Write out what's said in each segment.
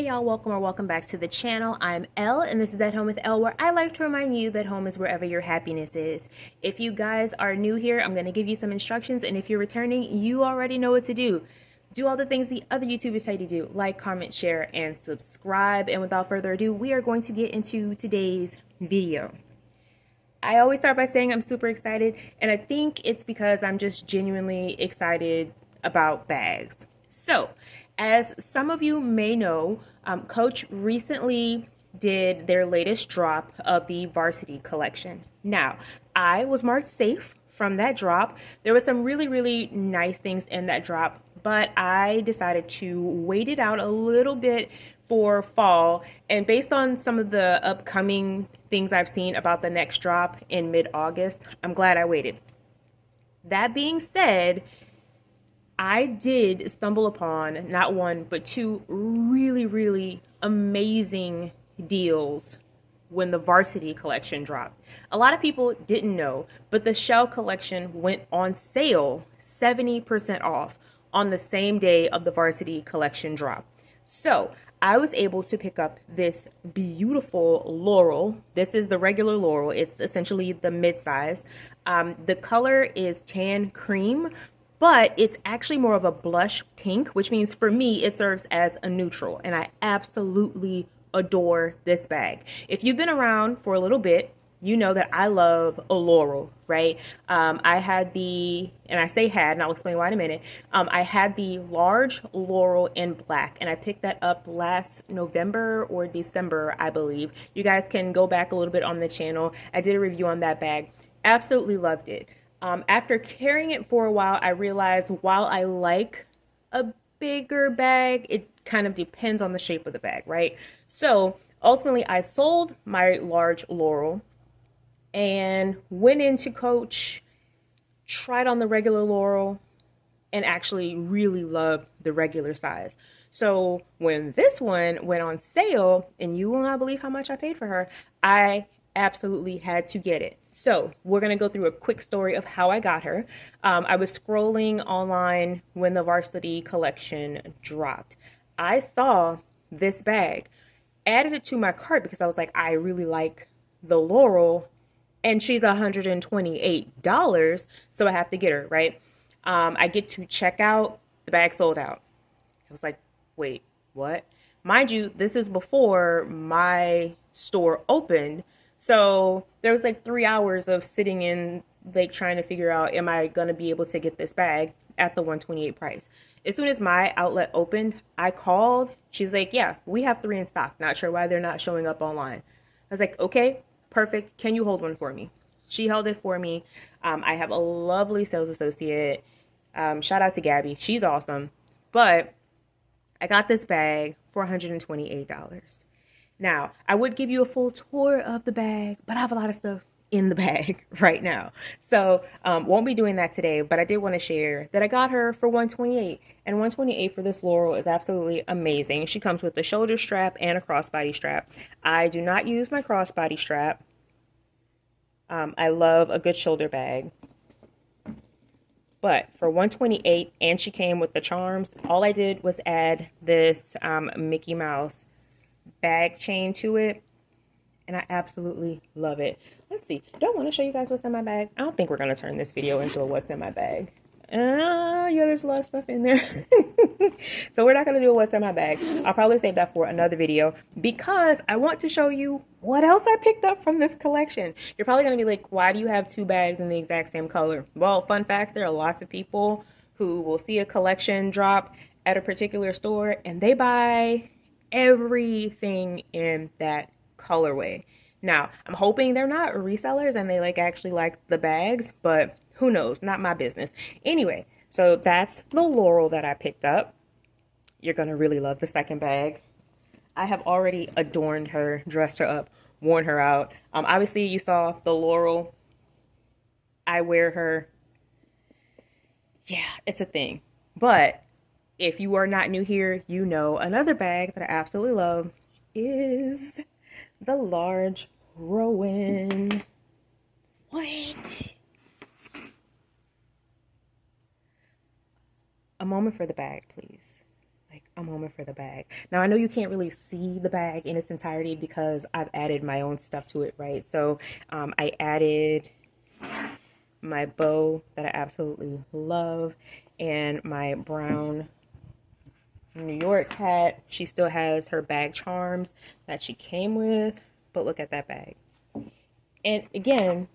y'all, welcome or welcome back to the channel. I'm Elle and this is At Home with Elle, where I like to remind you that home is wherever your happiness is. If you guys are new here, I'm going to give you some instructions, and if you're returning, you already know what to do. Do all the things the other YouTubers tell you to do, like, comment, share, and subscribe. And without further ado, we are going to get into today's video. I always start by saying I'm super excited, and I think it's because I'm just genuinely excited about bags. So, as some of you may know, Coach recently did their latest drop of the Varsity collection. Now, I was marked safe from that drop. There was some really nice things in that drop, but I decided to wait it out a little bit for fall, and based on some of the upcoming things I've seen about the next drop in mid-August, I'm glad I waited. That being said, I did stumble upon not one, but two really amazing deals when the Varsity collection dropped. A lot of people didn't know, but the Shell collection went on sale 70% off on the same day of the Varsity collection drop. So I was able to pick up this beautiful Laurel. This is the regular Laurel. It's essentially the mid-size. The color is tan cream, but it's actually more of a blush pink, which means for me, it serves as a neutral, and I absolutely adore this bag. If you've been around for a little bit, you know that I love a Laurel, right? I had the, and I say had, and I'll explain why in a minute, I had the large Laurel in black, and I picked that up last November or December, I believe. You guys can go back a little bit on the channel. I did a review on that bag. Absolutely loved it. After carrying it for a while, I realized while I like a bigger bag, it kind of depends on the shape of the bag, right? So ultimately, I sold my large Laurel and went into Coach, tried on the regular Laurel, and actually really loved the regular size. So when this one went on sale, and you will not believe how much I paid for her, I absolutely had to get it. So we're going to go through a quick story of how I got her. I was scrolling online when the Varsity collection dropped. I saw this bag, added it to my cart because I was like, I really like the Laurel, and she's $128, so I have to get her, right? I get to check out, the bag sold out. I was like, wait, what? Mind you, this is before my store opened. So there was like 3 hours of sitting in, like, trying to figure out, am I going to be able to get this bag at the $128 price? As soon as my outlet opened, I called. She's like, yeah, we have 3 in stock. Not sure why they're not showing up online. I was like, okay, perfect. Can you hold one for me? She held it for me. I have a lovely sales associate. Shout out to Gabby. She's awesome. But I got this bag for $128. Now, I would give you a full tour of the bag, but I have a lot of stuff in the bag right now. So won't be doing that today, but I did want to share that I got her for $128, and $128 for this Laurel is absolutely amazing. She comes with a shoulder strap and a crossbody strap. I do not use my crossbody strap. I love a good shoulder bag. But for $128, and she came with the charms, all I did was add this Mickey Mouse bag chain to it, and I absolutely love it. Let's see, do I want to show you guys what's in my bag? I don't think we're going to turn this video into a what's in my bag. Yeah, there's a lot of stuff in there. So we're not going to do a what's in my bag. I'll probably save that for another video because I want to show you what else I picked up from this collection. You're probably going to be like, why do you have 2 bags in the exact same color? Well, fun fact, there are lots of people who will see a collection drop at a particular store and they buy everything in that colorway. Now, I'm hoping they're not resellers and they actually like the bags, but who knows? Not my business. Anyway, so that's the Laurel that I picked up. You're gonna really love the second bag. I have already adorned her, dressed her up, worn her out. Obviously you saw the Laurel. I wear her. Yeah, it's a thing. But if you are not new here, you know another bag that I absolutely love is the large Rowan. What? A moment for the bag, please. like a moment for the bag. Now, I know you can't really see the bag in its entirety because I've added my own stuff to it, right? So I added my bow that I absolutely love and my brown New York hat. She still has her bag charms that she came with, but look at that bag. And again,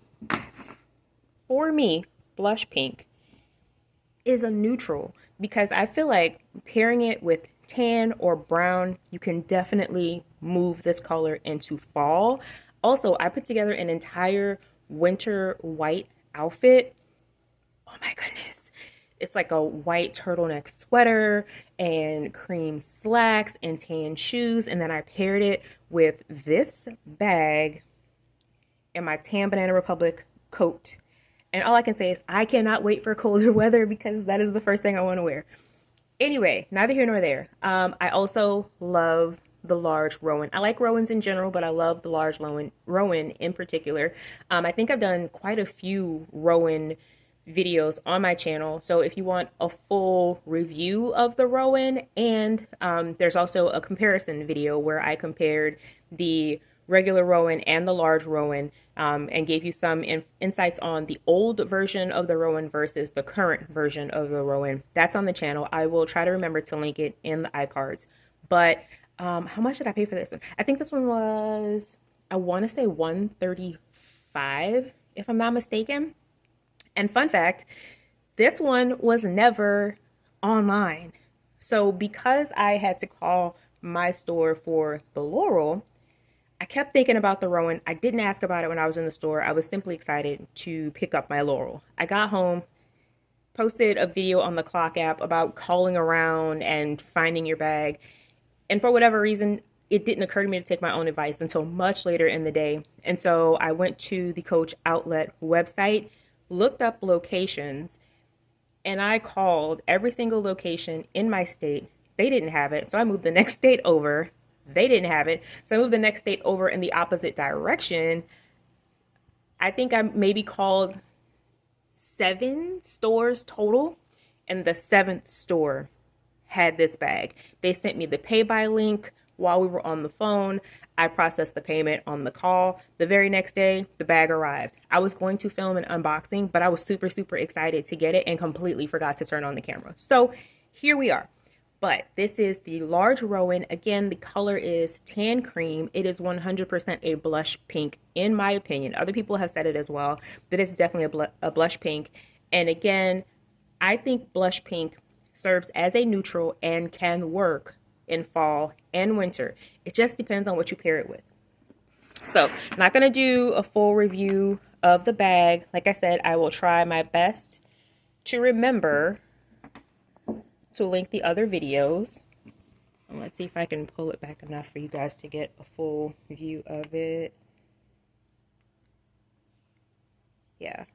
for me, blush pink is a neutral because I feel like pairing it with tan or brown, you can definitely move this color into fall. Also, I put together an entire winter white outfit. Oh my goodness. It's like a white turtleneck sweater and cream slacks and tan shoes. And then I paired it with this bag and my tan Banana Republic coat. And all I can say is I cannot wait for colder weather because that is the first thing I want to wear. Anyway, neither here nor there. I also love the large Rowan. I like Rowans in general, but I love the large Rowan in particular. I think I've done quite a few Rowan videos on my channel. So if you want a full review of the Rowan, and there's also a comparison video where I compared the regular Rowan and the large Rowan and gave you some insights on the old version of the Rowan versus the current version of the Rowan. That's on the channel. I will try to remember to link it in the iCards. But how much did I pay for this one? I think this one was, I want to say $135 if I'm not mistaken. And fun fact, this one was never online. So because I had to call my store for the Laurel, I kept thinking about the Rowan. I didn't ask about it when I was in the store. I was simply excited to pick up my Laurel. I got home, posted a video on the Clock app about calling around and finding your bag. And for whatever reason, it didn't occur to me to take my own advice until much later in the day. And so I went to the Coach Outlet website, looked up locations, and I called every single location in my state. They didn't have it. So I moved the next state over. They didn't have it. So I moved the next state over in the opposite direction. I think I maybe called 7 stores total, and the 7th store had this bag. They sent me the pay by link while we were on the phone. I processed the payment on the call. The very next day, the bag arrived. I was going to film an unboxing, but I was super, super excited to get it and completely forgot to turn on the camera. So here we are. But this is the large Rowan. Again, the color is tan cream. It is 100% a blush pink, in my opinion. Other people have said it as well, but it's definitely a blush pink. And again, I think blush pink serves as a neutral and can work in fall and winter. It just depends on what you pair it with. So I'm not going to do a full review of the bag. Like I said, I will try my best to remember to link the other videos. And let's see if I can pull it back enough for you guys to get a full view of it. Yeah.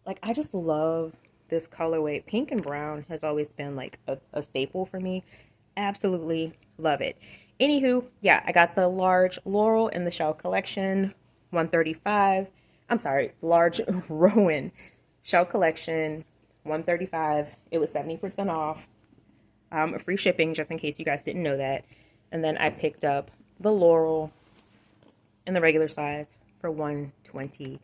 Like, I just love this colorway. Pink and brown has always been like a staple for me. Absolutely love it. Anywho, yeah, I got the large Laurel in the Shell Collection, $135. I'm sorry, large Rowan Shell Collection, $135. It was 70% off. Free shipping, just in case you guys didn't know that. And then I picked up the Laurel in the regular size for $128.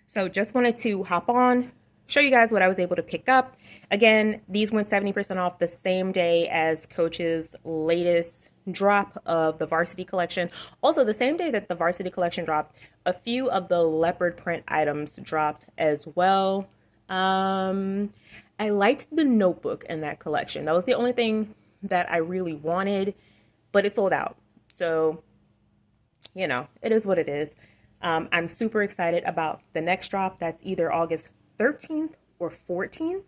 So just wanted to hop on, show you guys what I was able to pick up. Again, these went 70% off the same day as Coach's latest drop of the Varsity Collection. Also, the same day that the Varsity Collection dropped, a few of the leopard print items dropped as well. I liked the notebook in that collection. That was the only thing that I really wanted, but it sold out. So, you know, it is what it is. I'm super excited about the next drop. That's either August 13th or 14th.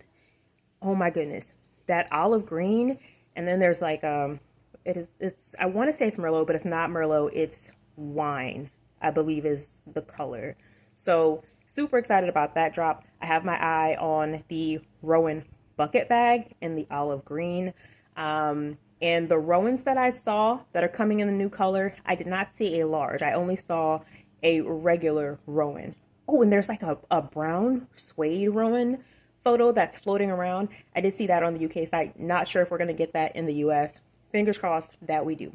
Oh my goodness. That olive green. And then there's like, I want to say it's Merlot, but it's not Merlot. It's wine, I believe is the color. So super excited about that drop. I have my eye on the Rowan bucket bag in the olive green. And the Rowans that I saw that are coming in the new color, I did not see a large. I only saw a regular Rowan. Oh, and there's like a brown suede Rowan photo that's floating around. I did see that on the UK site. Not sure if we're going to get that in the US. Fingers crossed that we do.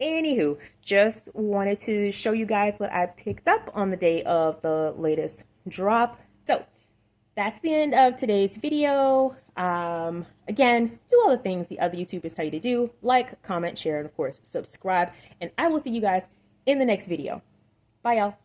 Anywho, just wanted to show you guys what I picked up on the day of the latest drop. So that's the end of today's video. Again, do all the things the other YouTubers tell you to do. Like, comment, share, and of course, subscribe. And I will see you guys in the next video. Bye, y'all.